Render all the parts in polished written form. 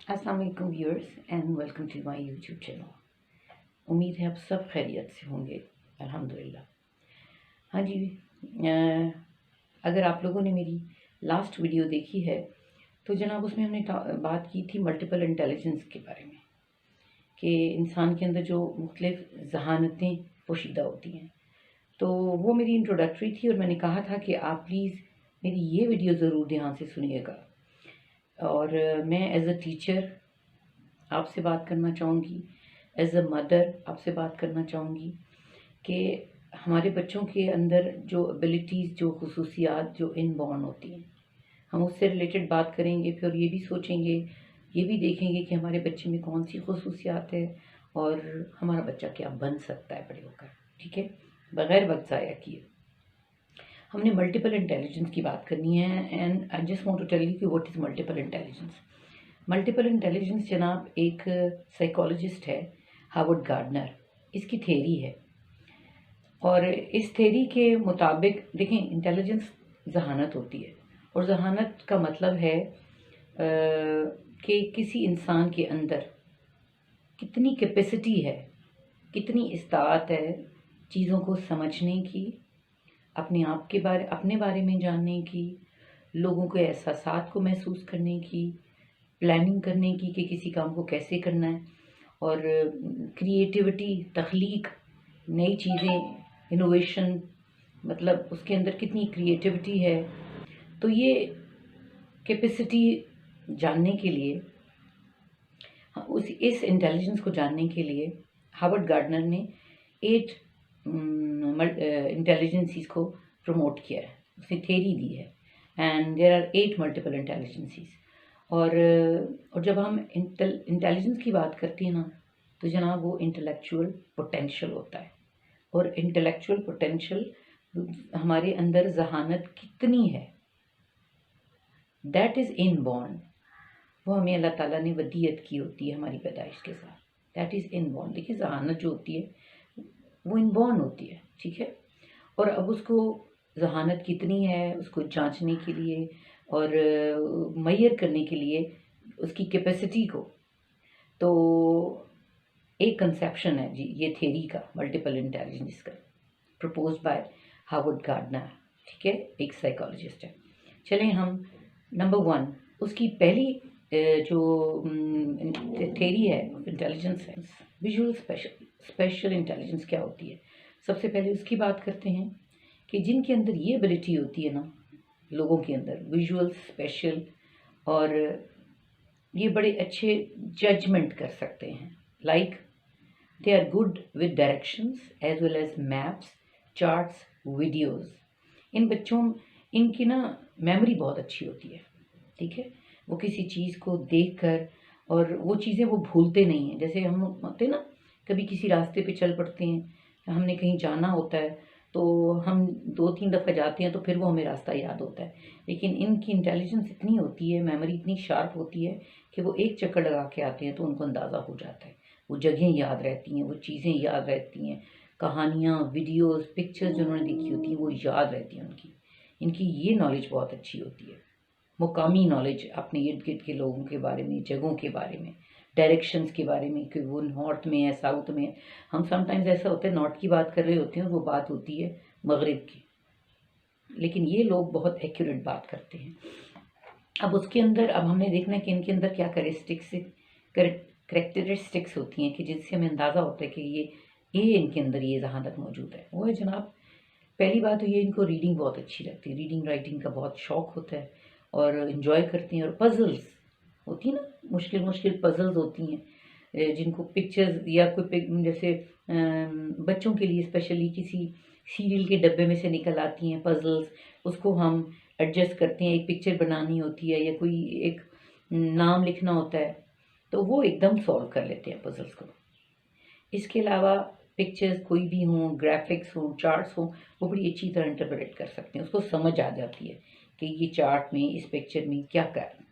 अस्सलाम वालेकुम viewers and welcome to my YouTube channel. उम्मीद है आप सब खैरियत से होंगे, अल्हम्दुलिल्लाह। हाँ जी, अगर आप लोगों ने मेरी लास्ट वीडियो देखी है तो जनाब उसमें हमने बात की थी मल्टीपल इंटेलिजेंस के बारे में कि इंसान के अंदर जो मुख्तलिफ जहानतें पोशीदा होती हैं। तो वो मेरी इंट्रोडक्टरी थी और मैंने कहा था कि आप प्लीज़ मेरी ये वीडियो ज़रूर ध्यान से सुनिएगा। और मैं एज अ टीचर आपसे बात करना चाहूँगी, एज अ मदर आपसे बात करना चाहूँगी कि हमारे बच्चों के अंदर जो एबिलिटीज़, जो खसूसियात जो इनबॉर्न होती हैं, हम उससे रिलेटेड बात करेंगे। फिर ये भी सोचेंगे, ये भी देखेंगे कि हमारे बच्चे में कौन सी खसूसियात है और हमारा बच्चा क्या बन सकता है बड़े होकर। ठीक है, बग़ैर वक्त ज़ाया किए हमने मल्टीपल इंटेलिजेंस की बात करनी है। And I just want to tell you कि what is multiple intelligence. Multiple intelligence जनाब एक साइकोलॉजिस्ट है, हार्वर्ड गार्डनर, इसकी थेरी है। और इस थेरी के मुताबिक देखें, इंटेलिजेंस जहानत होती है और जहानत का मतलब है कि किसी इंसान के अंदर कितनी कैपेसिटी है, कितनी इस्तात है चीज़ों को समझने की, अपने बारे में जानने की, लोगों के एहसासात को महसूस करने की, प्लानिंग करने की कि किसी काम को कैसे करना है, और क्रिएटिविटी, तख्लीक, नई चीज़ें, इनोवेशन, मतलब उसके अंदर कितनी क्रिएटिविटी है। तो ये कैपेसिटी जानने के लिए, इस इंटेलिजेंस को जानने के लिए हार्वर्ड गार्डनर ने 8 इंटेलिजेंसीज को प्रमोट किया है, उसने थेरी दी है। And there are 8 multiple intelligences. और जब हम इंटेलिजेंस की बात करते हैं ना, तो जनाब वो इंटेलेक्चुअल पोटेंशियल होता है। और इंटेलेक्चुअल पोटेंशियल, हमारे अंदर जहानत कितनी है, दैट इज़ इनबॉर्न। वो हमें अल्लाह ताला ने वदीयत की होती है हमारी पैदाइश के साथ, दैट इज़ इनबॉर्न। देखिए, जहानत जो होती है वो इनबॉर्न होती है, ठीक है। और अब उसको जहानत कितनी है उसको जांचने के लिए और मैयर करने के लिए उसकी कैपेसिटी को, तो एक कंसेप्शन है जी, ये थेरी का, मल्टीपल इंटेलिजेंस का, प्रपोज्ड बाय हार्वर्ड गार्डनर, ठीक है, एक साइकोलॉजिस्ट है। चलें हम नंबर 1, उसकी पहली जो थेरी है इंटेलिजेंस है, विजुअल स्पेशल इंटेलिजेंस क्या होती है। सबसे पहले उसकी बात करते हैं कि जिनके अंदर ये एबिलिटी होती है ना, लोगों के अंदर विजुअल स्पेशल, और ये बड़े अच्छे जजमेंट कर सकते हैं, like they are good with directions as well as maps, charts, videos. इन बच्चों, इनकी ना मेमोरी बहुत अच्छी होती है, ठीक है। वो किसी चीज़ को देख कर, और वो चीज़ें वो भूलते नहीं हैं। जैसे हम होते ना, कभी किसी रास्ते पे चल पड़ते हैं, हमने कहीं जाना होता है तो हम 2-3 दफ़ा जाते हैं तो फिर वो हमें रास्ता याद होता है। लेकिन इनकी इंटेलिजेंस इतनी होती है, मेमोरी इतनी शार्प होती है कि वो एक चक्कर लगा के आते हैं तो उनको अंदाज़ा हो जाता है, वो जगहें याद रहती हैं, वो चीज़ें याद रहती हैं, कहानियाँ, वीडियोस, पिक्चर्स जो उन्होंने देखी होती हैं वो याद रहती हैं उनकी। इनकी ये नॉलेज बहुत अच्छी होती है, मुकामी नॉलेज, अपने इर्द गिर्द के लोगों के बारे में, जगहों के बारे में, डायरेक्शंस के बारे में, कि वो नॉर्थ में है, साउथ में है। हम समटाइम्स ऐसा होता है नॉर्थ की बात कर रहे होते हैं, वो बात होती है मगरिब की, लेकिन ये लोग बहुत एक्यूरेट बात करते हैं। अब उसके अंदर, अब हमने देखना है कि इनके अंदर क्या करेक्टरिस्टिक्स होती हैं कि जिससे हमें अंदाज़ा होता है कि ये इनके अंदर ये जहानत मौजूद है। वो है जनाब, पहली बात तो ये, इनको रीडिंग बहुत अच्छी लगती है, रीडिंग राइटिंग का बहुत शौक़ होता है और इन्जॉय करती हैं। और पजल्स होती हैं ना, मुश्किल मुश्किल पजल्स होती हैं, जिनको पिक्चर्स या कोई जैसे बच्चों के लिए स्पेशली किसी सीरियल के डब्बे में से निकल आती हैं पजल्स, उसको हम एडजस्ट करते हैं, एक पिक्चर बनानी होती है या कोई एक नाम लिखना होता है, तो वो एकदम सॉल्व कर लेते हैं पजल्स को। इसके अलावा पिक्चर्स कोई भी हों, ग्राफिक्स हों, चार्ट्स हों, वो बड़ी अच्छी तरह इंटरप्रेट कर सकते हैं, उसको समझ आ जाती है कि ये चार्ट में, इस पिक्चर में क्या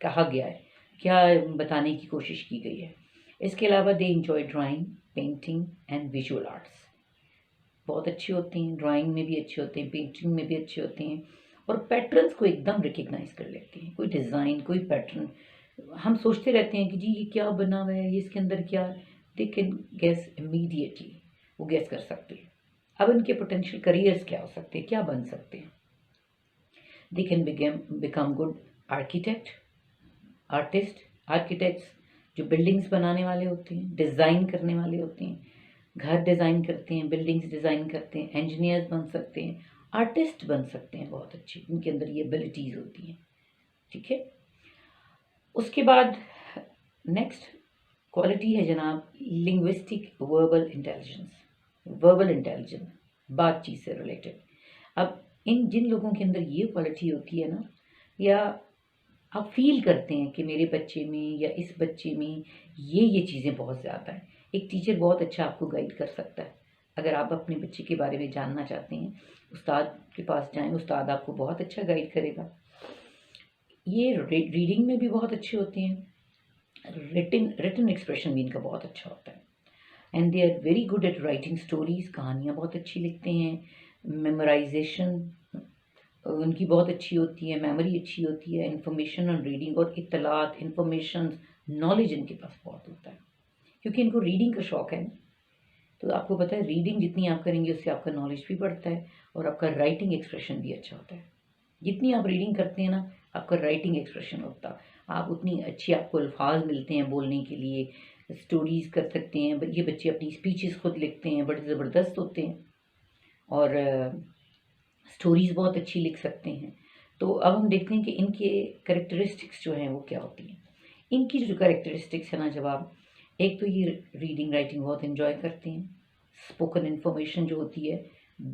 कहा गया है, क्या बताने की कोशिश की गई है। इसके अलावा they enjoy drawing, painting and visual arts, बहुत अच्छी होती हैं, ड्राइंग में भी अच्छे होते हैं, पेंटिंग में भी अच्छे होते हैं, और पैटर्न्स को एकदम रिकग्नाइज कर लेते हैं। कोई डिज़ाइन, कोई पैटर्न हम सोचते रहते हैं कि जी ये क्या बना हुआ है, ये इसके अंदर क्या है, दे कैन गैस इमीडिएटली, वो गैस कर सकते हैं। अब इनके पोटेंशियल करियर्स क्या हो सकते हैं, क्या बन सकते हैं? They can become good architect, artist. Architects जो बिल्डिंग्स बनाने वाले होते हैं, डिज़ाइन करने वाले होते हैं, घर डिज़ाइन करते हैं, बिल्डिंग्स डिज़ाइन करते हैं, इंजीनियर्स बन सकते हैं, आर्टिस्ट बन सकते हैं बहुत अच्छे, उनके अंदर ये एबिलिटीज़ होती हैं। ठीक है। उसके बाद नेक्स्ट क्वालिटी है जनाब linguistic verbal intelligence. Verbal intelligence, बातचीत से रिलेटेड। अब इन जिन लोगों के अंदर ये क्वालिटी होती है ना, या आप फील करते हैं कि मेरे बच्चे में या इस बच्चे में ये चीज़ें बहुत ज़्यादा हैं, एक टीचर बहुत अच्छा आपको गाइड कर सकता है। अगर आप अपने बच्चे के बारे में जानना चाहते हैं, उस्ताद के पास जाएं, उस्ताद आपको बहुत अच्छा गाइड करेगा। ये रीडिंग में भी बहुत अच्छे होते हैं, रिटन एक्सप्रेशन भी इनका बहुत अच्छा होता है। And they are very good at writing stories, कहानियाँ बहुत अच्छी लिखते हैं। मेमोराइजेशन उनकी बहुत अच्छी होती है, मेमोरी अच्छी होती है, इंफॉर्मेशन ऑन रीडिंग और इत्तलात, इंफॉर्मेशन, नॉलेज इनके पास बहुत होता है, क्योंकि इनको रीडिंग का शौक है ना। तो आपको पता है रीडिंग जितनी आप करेंगे उससे आपका नॉलेज भी बढ़ता है और आपका राइटिंग एक्सप्रेशन भी अच्छा होता है। जितनी आप रीडिंग करते हैं ना, आपका राइटिंग एक्सप्रेशन होता है, आप उतनी अच्छी आपको अल्फाज मिलते हैं बोलने के लिए, स्टोरीज कर सकते हैं। ये बच्चे अपनी स्पीचेस खुद लिखते हैं, बड़े ज़बरदस्त होते हैं और स्टोरीज बहुत अच्छी लिख सकते हैं। तो अब हम देखते हैं कि इनके करेक्टरिस्टिक्स जो हैं वो क्या होती हैं। इनकी जो करेक्टरिस्टिक्स है ना जवाब, एक तो ये रीडिंग राइटिंग बहुत इन्जॉय करते हैं, स्पोकन इन्फॉर्मेशन जो होती है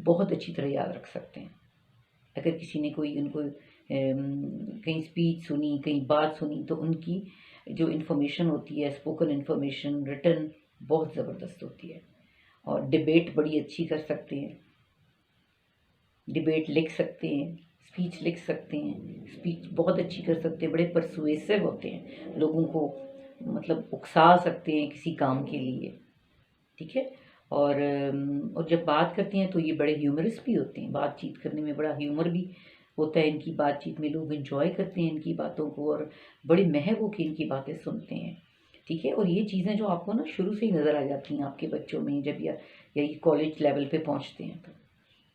बहुत अच्छी तरह याद रख सकते हैं। अगर किसी ने कोई उनको कहीं स्पीच सुनी, कहीं बात सुनी, तो उनकी जो इन्फॉर्मेशन होती है, स्पोकन इन्फॉर्मेशन, रिटन बहुत ज़बरदस्त होती है। और डिबेट बड़ी अच्छी कर सकते हैं, डिबेट लिख सकते हैं, स्पीच लिख सकते हैं, स्पीच बहुत अच्छी कर सकते हैं, बड़े परसुएसिव होते हैं, लोगों को मतलब उकसा सकते हैं किसी काम के लिए। ठीक है। और जब बात करते हैं तो ये बड़े ह्यूमरस भी होते हैं, बातचीत करने में बड़ा ह्यूमर भी होता है इनकी बातचीत में, लोग इन्जॉय करते हैं इनकी बातों को और बड़ी महक होकर इनकी बातें सुनते हैं। ठीक है। और ये चीज़ें जो आपको ना शुरू से ही नज़र आ जाती हैं आपके बच्चों में, जब या ये कॉलेज लेवल पे पहुंचते हैं, तो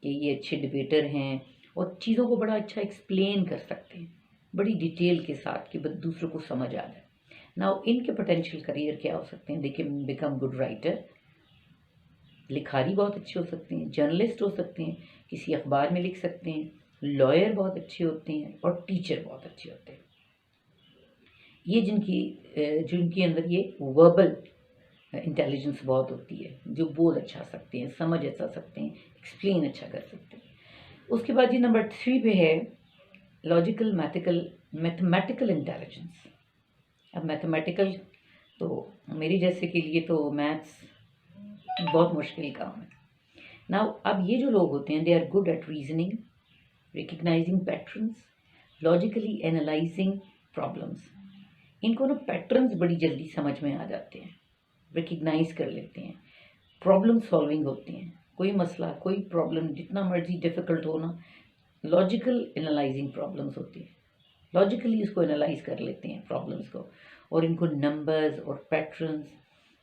कि ये अच्छे डिबेटर हैं और चीज़ों को बड़ा अच्छा एक्सप्लेन कर सकते हैं बड़ी डिटेल के साथ कि दूसरों को समझ आ जाए। नाउ इनके पोटेंशियल करियर क्या हो सकते हैं? They can become good writer, Likhari बहुत अच्छे हो सकते हैं, जर्नलिस्ट हो सकते हैं, किसी अखबार में लिख सकते हैं, लॉयर बहुत अच्छे होते हैं और टीचर बहुत अच्छे होते हैं। ये जिनके अंदर ये वर्बल इंटेलिजेंस बहुत होती है, जो बोल अच्छा सकते हैं, समझ अच्छा सकते हैं, एक्सप्लेन अच्छा कर सकते हैं। उसके बाद ये नंबर 3 पे है लॉजिकल मैथमेटिकल इंटेलिजेंस। अब मैथमेटिकल तो मेरी जैसे के लिए तो मैथ्स बहुत मुश्किल काम है। नाउ अब ये जो लोग होते हैं, they are good at reasoning, recognising patterns, logically analysing problems. इनको ना पैटर्न्स बड़ी जल्दी समझ में आ जाते हैं, रिकग्नाइज कर लेते हैं, प्रॉब्लम सॉल्विंग होती हैं। कोई मसला, कोई प्रॉब्लम जितना मर्जी डिफ़िकल्ट हो ना, लॉजिकल एनालाइजिंग प्रॉब्लम्स होती है, लॉजिकली उसको एनालाइज कर लेते हैं प्रॉब्लम्स को। और इनको नंबर्स और पैटर्न्स,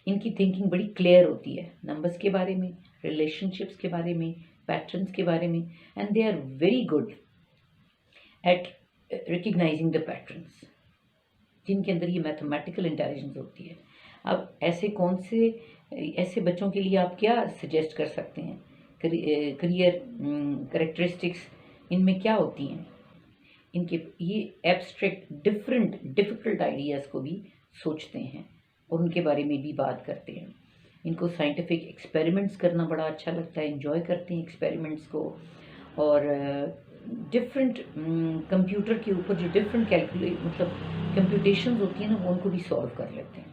इनकी थिंकिंग बड़ी क्लियर होती है नंबर्स के बारे में, रिलेशनशिप्स के बारे में, पैटर्न्स के बारे में। And they are very good at recognising the patterns, जिनके अंदर ये मैथमेटिकल इंटेलिजेंस होती है। अब ऐसे बच्चों के लिए आप क्या सजेस्ट कर सकते हैं? करियर करेक्टरिस्टिक्स इनमें क्या होती हैं? इनके ये एब्स्ट्रैक्ट डिफिकल्ट आइडियाज़ को भी सोचते हैं और उनके बारे में भी बात करते हैं। इनको साइंटिफिक एक्सपेरिमेंट्स करना बड़ा अच्छा लगता है, एंजॉय करते हैं एक्सपेरिमेंट्स को। और डिफरेंट कंप्यूटर के ऊपर जो डिफरेंट कंप्यूटेशंस होती हैं ना, वो उनको भी सॉल्व कर लेते हैं,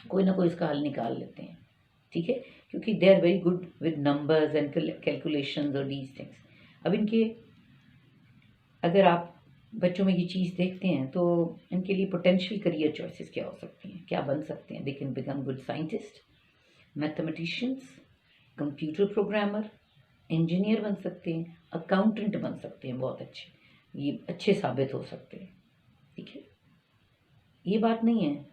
कोई ना कोई इसका हल निकाल लेते हैं। ठीक है। क्योंकि they are very good with numbers and calculations और दीज थिंग्स। अब इनके अगर आप बच्चों में ये चीज़ देखते हैं तो इनके लिए पोटेंशियल करियर चॉइसेस क्या हो सकती हैं, क्या बन सकते हैं? They can become good scientist, mathematicians, computer programmer, engineer बन सकते हैं, अकाउंटेंट बन सकते हैं, बहुत अच्छे, ये अच्छे साबित हो सकते हैं। ठीक है। ये बात नहीं है।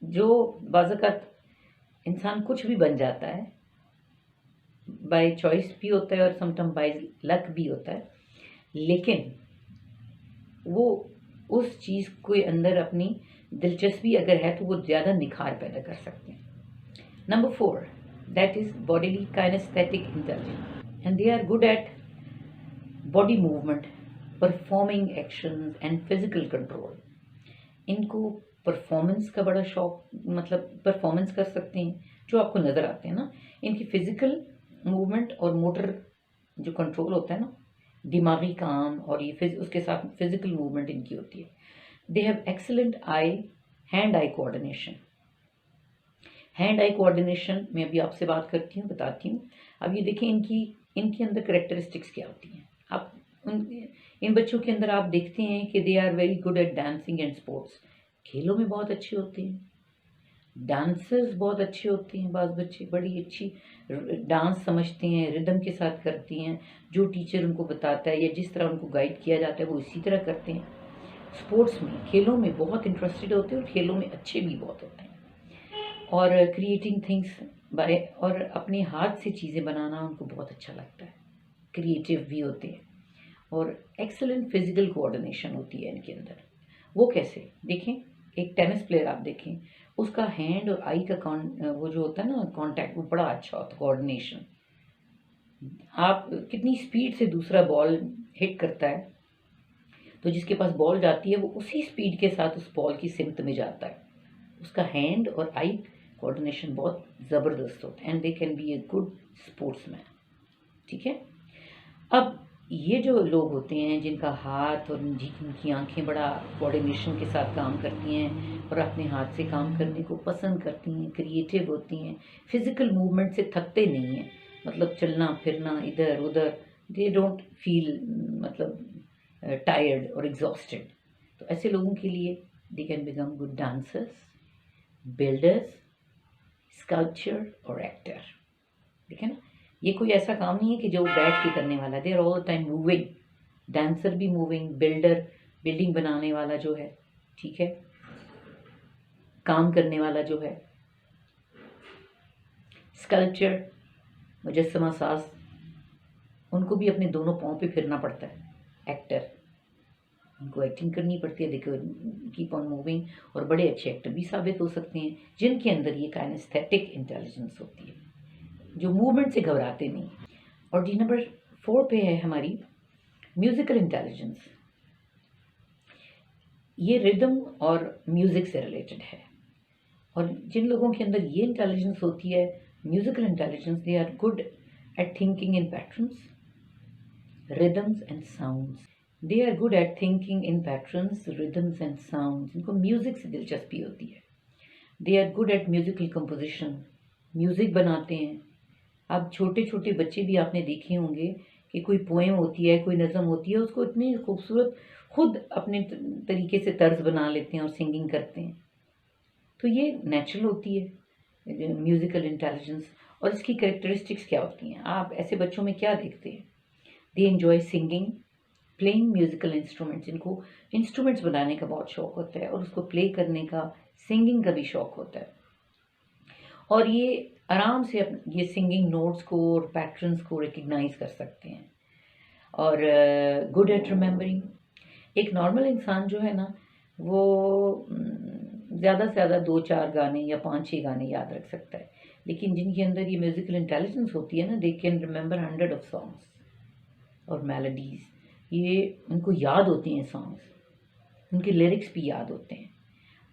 जो बाज़ात इंसान कुछ भी बन जाता है, बाय चॉइस भी होता है और समटाइम बाय लक भी होता है, लेकिन वो उस चीज़ के अंदर अपनी दिलचस्पी अगर है तो वो ज़्यादा निखार पैदा कर सकते हैं। Number 4, that is bodily kinesthetic intelligence and they are good at body movement, performing actions and physical control. इनको परफॉर्मेंस का बड़ा शौक, मतलब परफॉर्मेंस कर सकते हैं जो आपको नज़र आते हैं ना। इनकी फिजिकल मूवमेंट और मोटर जो कंट्रोल होता है ना, दिमागी काम, और ये उसके साथ फिजिकल मूवमेंट इनकी होती है। They have excellent hand eye coordination. Hand eye coordination में अभी आपसे बात करती हूँ, बताती हूँ। अब ये देखें इनके अंदर करेक्टरिस्टिक्स क्या होती हैं। आप इन बच्चों के अंदर आप देखते हैं कि they are very good at dancing and sports. खेलों में बहुत अच्छे होते हैं, डांसर्स बहुत अच्छे होते हैं। बाज़ बच्चे बड़ी अच्छी डांस समझते हैं, रिदम के साथ करती हैं। जो टीचर उनको बताता है या जिस तरह उनको गाइड किया जाता है वो इसी तरह करते हैं। स्पोर्ट्स में, खेलों में बहुत इंटरेस्टेड होते हैं और खेलों में अच्छे भी बहुत होते हैं। और क्रिएटिंग थिंग्स बाय, और अपने हाथ से चीज़ें बनाना उनको बहुत अच्छा लगता है, क्रिएटिव भी होते हैं। और एक्सेलेंट फिजिकल कोऑर्डिनेशन होती है इनके अंदर। वो कैसे देखें, एक टेनिस प्लेयर आप देखें, उसका हैंड और आई का वो जो होता है ना कांटेक्ट, वो बड़ा अच्छा होता है, कोऑर्डिनेशन। आप कितनी स्पीड से दूसरा बॉल हिट करता है, तो जिसके पास बॉल जाती है वो उसी स्पीड के साथ उस बॉल की सिमत में जाता है। उसका हैंड और आई कोऑर्डिनेशन बहुत ज़बरदस्त होता है and they can B a good sportsman. ठीक है। अब ये जो लोग होते हैं जिनका हाथ और जिनकी आंखें बड़ा कोऑर्डिनेशन के साथ काम करती हैं और अपने हाथ से काम करने को पसंद करती हैं, क्रिएटिव होती हैं, फिजिकल मूवमेंट से थकते नहीं हैं, मतलब चलना फिरना इधर उधर, दे डोंट फील मतलब टायर्ड और एग्जॉस्टेड। तो ऐसे लोगों के लिए दे can become good dancers, builders, sculpture और एक्टर। ठीक है ना। ये कोई ऐसा काम नहीं है कि जो बैठ के करने वाला, they are all time moving. Dancer भी मूविंग, बिल्डिंग बनाने वाला जो है, ठीक है, काम करने वाला जो है, स्कल्पचर, मुजस्समा साज, उनको भी अपने दोनों पाँव पे फिरना पड़ता है। एक्टर, उनको एक्टिंग करनी पड़ती है, देखो कीप ऑन मूविंग, और बड़े अच्छे एक्टर भी साबित हो सकते हैं जिनके अंदर ये काइनेस्थेटिक इंटेलिजेंस होती है, जो मूवमेंट से घबराते नहीं। और डी नंबर 4 पे है हमारी म्यूजिकल इंटेलिजेंस। ये रिदम और म्यूजिक से रिलेटेड है, और जिन लोगों के अंदर ये इंटेलिजेंस होती है, musical intelligence, they are good at thinking in patterns, rhythms and sounds. They are good at thinking in patterns, rhythms and sounds. इनको म्यूजिक से दिलचस्पी होती है। They are good at musical composition, music बनाते हैं। अब छोटे छोटे बच्चे भी आपने देखे होंगे कि कोई पोएम होती है, कोई नज़म होती है, उसको इतनी खूबसूरत खुद अपने तरीके से तर्ज बना लेते हैं और सिंगिंग करते हैं। तो ये नेचुरल होती है म्यूज़िकल इंटेलिजेंस। और इसकी कैरेक्टरिस्टिक्स क्या होती हैं, आप ऐसे बच्चों में क्या देखते हैं? They enjoy singing, playing musical instruments. इनको इंस्ट्रूमेंट्स बनाने का बहुत शौक होता है और उसको प्ले करने का, सिंगिंग का भी शौक होता है। और ये आराम से ये सिंगिंग नोट्स को और पैटर्न्स को रिकग्नाइज कर सकते हैं। और गुड एट रिमेंबरिंग। एक नॉर्मल इंसान जो है ना, वो ज़्यादा से ज़्यादा 2-4 गाने या 5-6 गाने याद रख सकता है, लेकिन जिनके अंदर ये म्यूज़िकल इंटेलिजेंस होती है ना, they can remember 100 of songs और मेलोडीज़। ये उनको याद होती हैं सॉन्ग्स, उनके लिरिक्स भी याद होते हैं,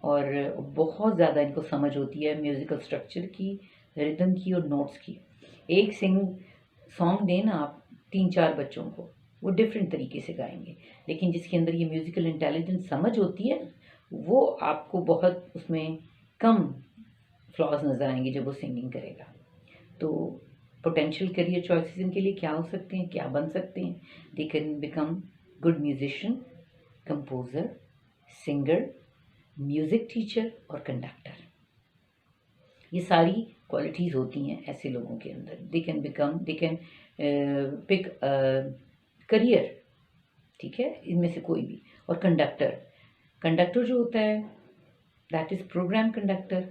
और बहुत ज़्यादा इनको समझ होती है म्यूज़िकल स्ट्रक्चर की, रिदम की और नोट्स की। एक सॉन्ग दें ना आप 3-4 बच्चों को, वो डिफरेंट तरीके से गाएंगे, लेकिन जिसके अंदर ये म्यूज़िकल इंटेलिजेंस समझ होती है, वो आपको बहुत उसमें कम फ्लॉज नज़र आएंगे जब वो सिंगिंग करेगा। तो पोटेंशियल करियर चॉइसेस इनके लिए क्या हो सकते हैं, क्या बन सकते हैं? They can become good musician, composer, singer, music teacher और कंडक्टर। ये सारी क्वालिटीज़ होती हैं ऐसे लोगों के अंदर। दे कैन पिक करियर, ठीक है, इनमें से कोई भी। और कंडक्टर कंडक्टर जो होता है दैट इज़ प्रोग्राम कंडक्टर।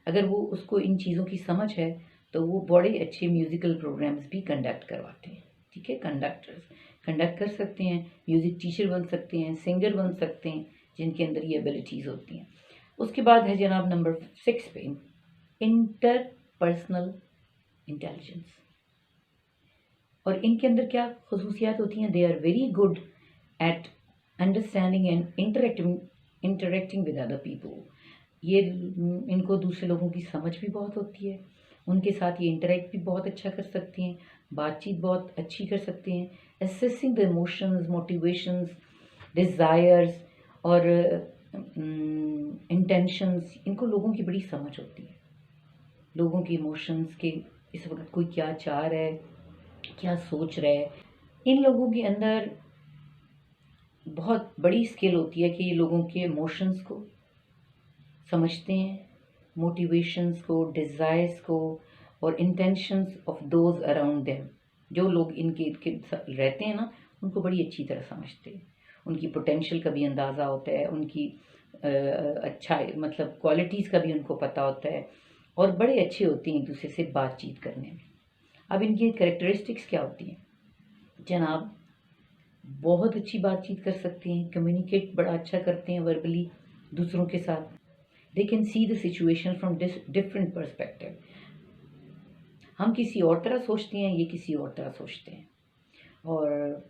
अगर वो उसको इन चीज़ों की समझ है तो वो बड़े अच्छे म्यूज़िकल प्रोग्राम्स भी कंडक्ट करवाते हैं। ठीक है, कंडक्टर्स कंडक्ट कर सकते हैं, म्यूज़िक टीचर बन सकते हैं, सिंगर बन सकते हैं, जिनके अंदर ये एबिलिटीज़ होती हैं। उसके बाद है जनाब नंबर 6 पे इंटरपर्सनल इंटेलिजेंस। और इनके अंदर क्या खसूसियात होती हैं? They are very good at understanding and interacting with other people. ये इनको दूसरे लोगों की समझ भी बहुत होती है, उनके साथ ये इंटरेक्ट भी बहुत अच्छा कर सकते हैं, बातचीत बहुत अच्छी कर सकते हैं, assessing the emotions, motivations, desires और इंटेंशंस। इनको लोगों की बड़ी समझ होती है, लोगों के इमोशंस के इस वक्त कोई क्या चाह रहा है, क्या सोच रहा है। इन लोगों के अंदर बहुत बड़ी स्किल होती है कि ये लोगों के इमोशंस को समझते हैं, मोटिवेशंस को, डिज़ायर्स को और intentions of those around them. जो लोग इनके रहते हैं ना, उनको बड़ी अच्छी तरह समझते हैं, उनकी पोटेंशियल का भी अंदाज़ा होता है, उनकी अच्छा मतलब क्वालिटीज़ का भी उनको पता होता है और बड़े अच्छे होते हैं एक दूसरे से बातचीत करने में। अब इनकी कैरेक्टरिस्टिक्स क्या होती हैं जनाब? बहुत अच्छी बातचीत कर सकते हैं, कम्युनिकेट बड़ा अच्छा करते हैं वर्बली दूसरों के साथ। They can see the situation from different perspective. हम किसी और तरह सोचते हैं, ये किसी और तरह सोचते हैं और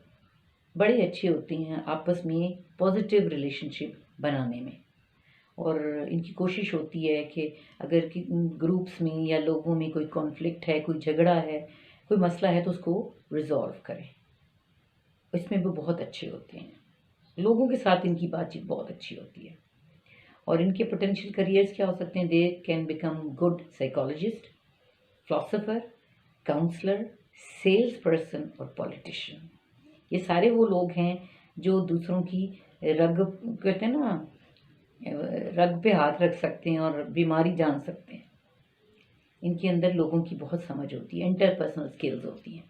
बड़े अच्छे होते हैं आपस में पॉजिटिव रिलेशनशिप बनाने में। और इनकी कोशिश होती है कि अगर ग्रुप्स में या लोगों में कोई कॉन्फ्लिक्ट है, कोई झगड़ा है, कोई मसला है तो उसको रिजॉल्व करें। इसमें भी बहुत अच्छे होते हैं, लोगों के साथ इनकी बातचीत बहुत अच्छी होती है। और इनके पोटेंशियल करियर्स क्या हो सकते हैं? They can become good psychologist, philosopher, counsellor, sales person और पॉलिटिशियन। ये सारे वो लोग हैं जो दूसरों की रग कहते हैं ना, रग पे हाथ रख सकते हैं और बीमारी जान सकते हैं। इनके अंदर लोगों की बहुत समझ होती है, इंटरपर्सनल स्किल्स होती हैं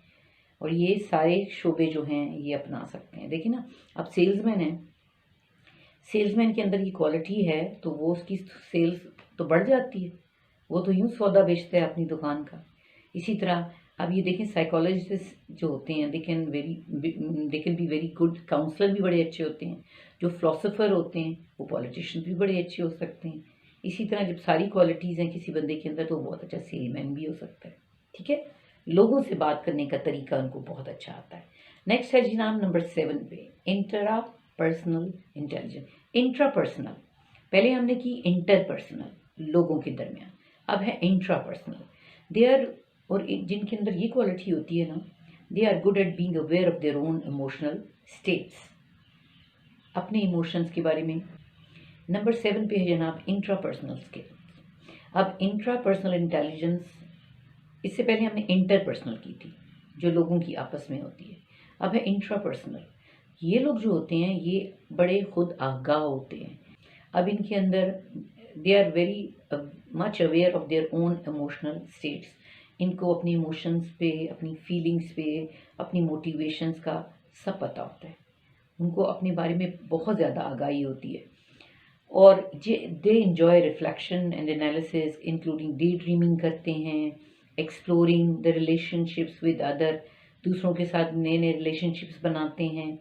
और ये सारे शोबे जो हैं ये अपना सकते हैं। देखिए ना, अब सेल्समैन है, सेल्समैन के अंदर ये क्वालिटी है तो वो उसकी सेल्स तो बढ़ जाती है, वो तो यूँ सौदा बेचता है अपनी दुकान का। इसी तरह अब ये देखें साइकोलॉजिस्ट जो होते हैं they can be very good counsellor, भी बड़े अच्छे होते हैं। जो फिलोसोफर होते हैं वो पॉलिटिशियन भी बड़े अच्छे हो सकते हैं। इसी तरह जब सारी क्वालिटीज़ हैं किसी बंदे के अंदर तो बहुत अच्छा सेलमैन भी हो सकता है। ठीक है, लोगों से बात करने का तरीका उनको बहुत अच्छा आता है। नेक्स्ट है जी नाम नंबर 7 पे इंट्रा पर्सनल इंटेलिजेंस। इंट्रापर्सनल पहले हमने की इंटरपर्सनल लोगों के दरमियान, अब है इंट्रापर्सनल। दे आर और जिनके अंदर ये क्वालिटी होती है ना, they are good at being aware of their own emotional states, अपने इमोशंस के बारे में। नंबर 7 पे है जनाब इंट्रापर्सनल स्किल। अब इंट्रापर्सनल इंटेलिजेंस, इससे पहले हमने इंटरपर्सनल की थी जो लोगों की आपस में होती है, अब है इंट्रापर्सनल। ये लोग जो होते हैं ये बड़े खुद आगाह होते हैं। अब इनके अंदर they are very much aware of their own emotional states. इनको अपनी इमोशंस पे, अपनी फीलिंग्स पे, अपनी मोटिवेशंस का सब पता होता है, उनको अपने बारे में बहुत ज़्यादा आगाही होती है। और they enjoy reflection and analysis including day dreaming करते हैं, exploring the relationships with other, दूसरों के साथ नए नए रिलेशनशिप्स बनाते हैं।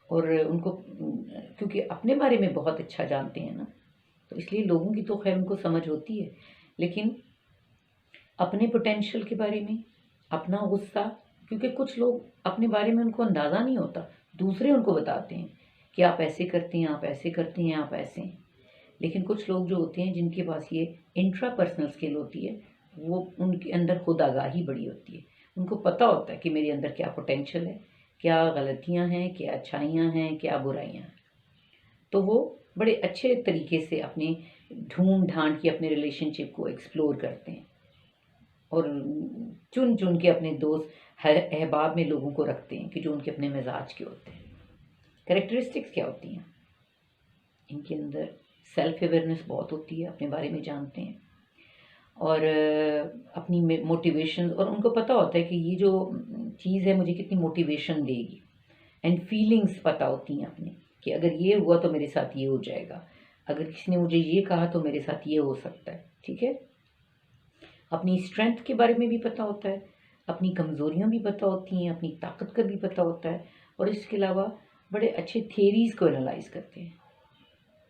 और उनको क्योंकि अपने बारे में बहुत अच्छा जानते हैं ना, तो इसलिए लोगों की तो खैर उनको समझ होती है, लेकिन अपने पोटेंशियल के बारे में, अपना गुस्सा, क्योंकि कुछ लोग अपने बारे में उनको अंदाज़ा नहीं होता, दूसरे उनको बताते हैं कि आप ऐसे करते हैं, आप ऐसे करते हैं, आप ऐसे हैं। लेकिन कुछ लोग जो होते हैं जिनके पास ये इंट्रापर्सनल स्किल होती है, वो उनके अंदर खुद आगाही बड़ी होती है, उनको पता होता है कि मेरे अंदर क्या पोटेंशियल है, क्या गलतियां हैं, क्या अच्छाइयां हैं, क्या बुराइयां हैं। तो वो बड़े अच्छे तरीके से अपने ढूंढ ढांढ के अपने रिलेशनशिप को एक्सप्लोर करते हैं और चुन चुन के अपने दोस्त अहबाब में लोगों को रखते हैं कि जो उनके अपने मिजाज के होते हैं। कैरेक्टरिस्टिक्स क्या होती हैं इनके अंदर? सेल्फ अवेयरनेस बहुत होती है, अपने बारे में जानते हैं और अपनी मोटिवेशन, और उनको पता होता है कि ये जो चीज़ है मुझे कितनी मोटिवेशन देगी। एंड फीलिंग्स पता होती हैं अपनी कि अगर ये हुआ तो मेरे साथ ये हो जाएगा, अगर किसी ने मुझे ये कहा तो मेरे साथ ये हो सकता है। ठीक है, अपनी स्ट्रेंथ के बारे में भी पता होता है, अपनी कमज़ोरियाँ भी पता होती हैं, अपनी ताकत का भी पता होता है, और इसके अलावा बड़े अच्छे थेरीज़ को एनालाइज करते हैं।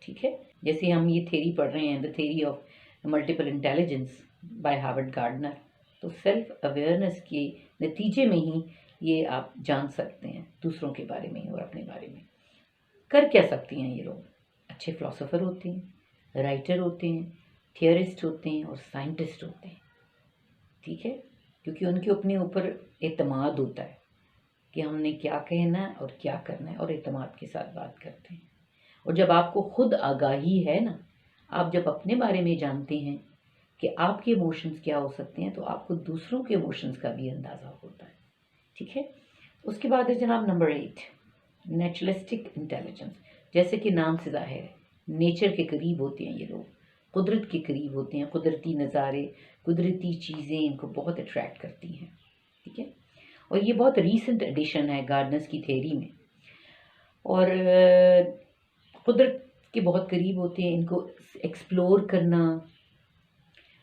ठीक है, जैसे हम ये थेरी पढ़ रहे हैं, the theory of multiple intelligence bye Harvard gardener, तो सेल्फ अवेयरनेस के नतीजे में ही ये आप जान सकते हैं दूसरों के बारे में और अपने बारे में। कर क्या सकती हैं ये लोग? अच्छे फिलोसोफर होते हैं, राइटर होते हैं, थियरिस्ट होते हैं और साइंटिस्ट होते हैं। ठीक है, क्योंकि उनके अपने ऊपर एतमाद होता है कि हमने क्या कहना है और क्या करना है, और एतमाद के साथ बात करते हैं। और जब आपको खुद आगाही है ना, आप जब अपने बारे में जानते हैं कि आपके इमोशंस क्या हो सकते हैं, तो आपको दूसरों के इमोशंस का भी अंदाज़ा होता है। ठीक है, उसके बाद है जनाब नंबर 8, नेचुरलिस्टिक इंटेलिजेंस। जैसे कि नाम से ज़ाहिर है, नेचर के करीब होते हैं ये लोग, कुदरत के करीब होते हैं, कुदरती नज़ारे, कुदरती चीज़ें इनको बहुत अट्रैक्ट करती हैं। ठीक है, और ये बहुत रीसेंट एडिशन है गार्डनर्स की थेरी में, और कुदरत के बहुत करीब होते हैं, इनको एक्सप्लोर करना,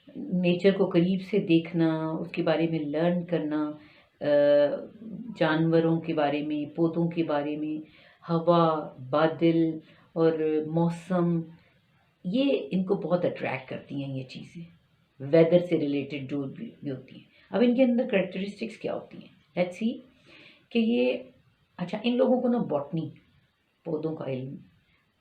नेचर को करीब से देखना, उसके बारे में लर्न करना, जानवरों के बारे में, पौधों के बारे में, हवा, बादल और मौसम, ये इनको बहुत अट्रैक्ट करती हैं ये चीज़ें, वेदर से रिलेटेड जो भी होती हैं। अब इनके अंदर करेक्टरिस्टिक्स क्या होती हैं, लेट्स सी कि ये, अच्छा, इन लोगों को ना बॉटनी, पौधों का इल्म,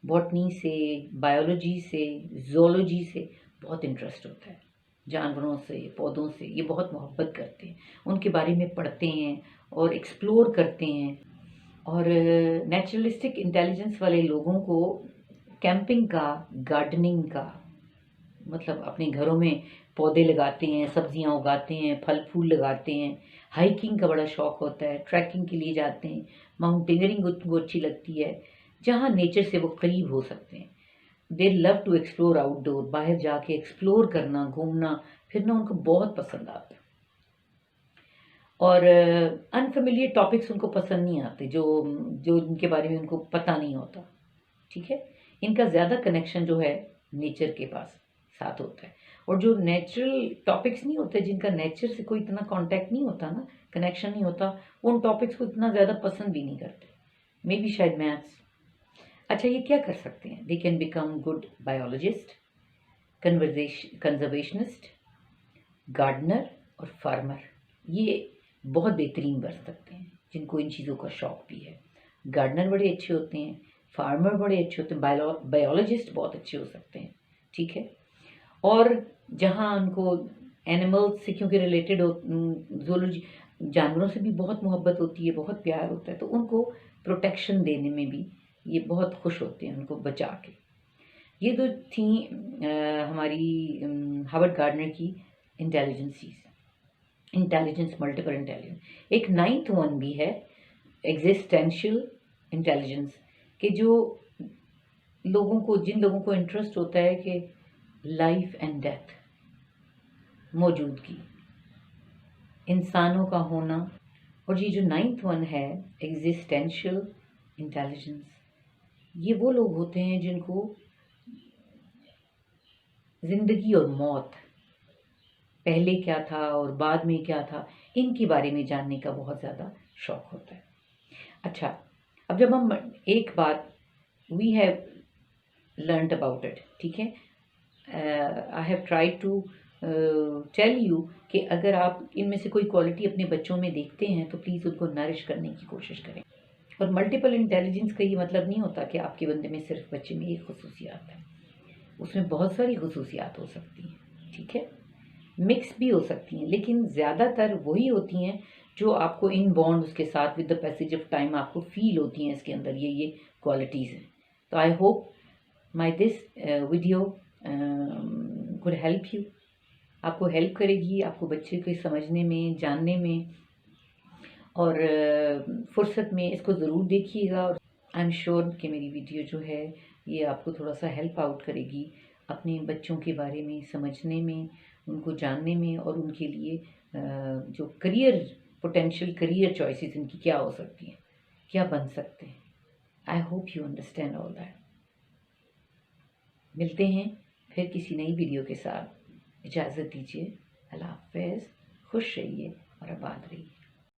बॉटनी से, बायोलॉजी से, जोलॉजी से बहुत इंटरेस्ट होता है, जानवरों से, पौधों से ये बहुत मोहब्बत करते हैं, उनके बारे में पढ़ते हैं और एक्सप्लोर करते हैं। और नेचुरलिस्टिक इंटेलिजेंस वाले लोगों को कैंपिंग का, गार्डनिंग का, मतलब अपने घरों में पौधे लगाते हैं, सब्जियां उगाते हैं, फल फूल लगाते हैं, हाइकिंग का बड़ा शौक होता है, ट्रैकिंग के लिए जाते हैं, माउंटेनियरिंग उनको अच्छी लगती है, जहाँ नेचर से वो करीब हो सकते हैं। They love to explore outdoor, बाहर जाके एक्सप्लोर करना, घूमना फिरना उनको बहुत पसंद आता है। और अनफेमिलियर टॉपिक्स उनको पसंद नहीं आते, जो जो इनके बारे में उनको पता नहीं होता। ठीक है, इनका ज़्यादा कनेक्शन जो है नेचर के पास साथ होता है, और जो नेचुरल टॉपिक्स नहीं होते, जिनका नेचर से कोई इतना कांटेक्ट नहीं होता ना, कनेक्शन नहीं होता, उन टॉपिक्स को इतना ज़्यादा पसंद भी नहीं करते। मे बी शायद मैथ्स। अच्छा, ये क्या कर सकते हैं? They can become good biologist, conservationist, gardener और फार्मर। ये बहुत बेहतरीन बन सकते हैं जिनको इन चीज़ों का शौक भी है। गार्डनर बड़े अच्छे होते हैं, फार्मर बड़े अच्छे होते हैं, बायोलॉजिस्ट बहुत अच्छे हो सकते हैं। ठीक है, और जहाँ उनको एनिमल्स से क्योंकि रिलेटेड हो, जोलॉजी, जानवरों से भी बहुत मोहब्बत होती है, बहुत प्यार होता है, तो उनको प्रोटेक्शन देने में भी ये बहुत खुश होते हैं, उनको बचा के। ये तो थी हमारी हार्वर्ड गार्डनर की इंटेलिजेंस, मल्टीपल इंटेलिजेंस। एक 9th वन भी है, एग्जिस्टेंशियल इंटेलिजेंस, कि जो लोगों को, जिन लोगों को इंटरेस्ट होता है कि लाइफ एंड डेथ, मौजूदगी, इंसानों का होना, और ये जो 9th वन है, एग्जिस्टेंशियल इंटेलिजेंस, ये वो लोग होते हैं जिनको जिंदगी और मौत, पहले क्या था और बाद में क्या था, इनके बारे में जानने का बहुत ज़्यादा शौक होता है। अच्छा, अब जब हम एक बात, we have learned about it, ठीक है, I have tried to tell you कि अगर आप इनमें से कोई क्वालिटी अपने बच्चों में देखते हैं तो प्लीज़ उनको नरिश करने की कोशिश करें। और मल्टीपल इंटेलिजेंस का ये मतलब नहीं होता कि आपके बंदे में सिर्फ बच्चे में एक खसूसियात है, उसमें बहुत सारी खसूसियात हो सकती हैं। ठीक है, मिक्स भी हो सकती हैं, लेकिन ज़्यादातर वही होती हैं जो आपको इन बॉन्ड उसके साथ with the passage of time आपको फील होती हैं, इसके अंदर ये क्वालिटीज़ हैं। तो I hope my this video could help you, आपको हेल्प करेगी, आपको बच्चे को समझने में, जानने में, और फुर्सत में इसको ज़रूर देखिएगा। और आई एम श्योर कि मेरी वीडियो जो है ये आपको थोड़ा सा हेल्प आउट करेगी अपने बच्चों के बारे में समझने में, उनको जानने में, और उनके लिए जो करियर, पोटेंशियल करियर चॉइसेस इनकी क्या हो सकती हैं, क्या बन सकते हैं। I hope you understand all that. मिलते हैं फिर किसी नई वीडियो के साथ। इजाज़त दीजिए। अल्लाह हाफ़िज़। खुश रहिए और आबाद रहिए।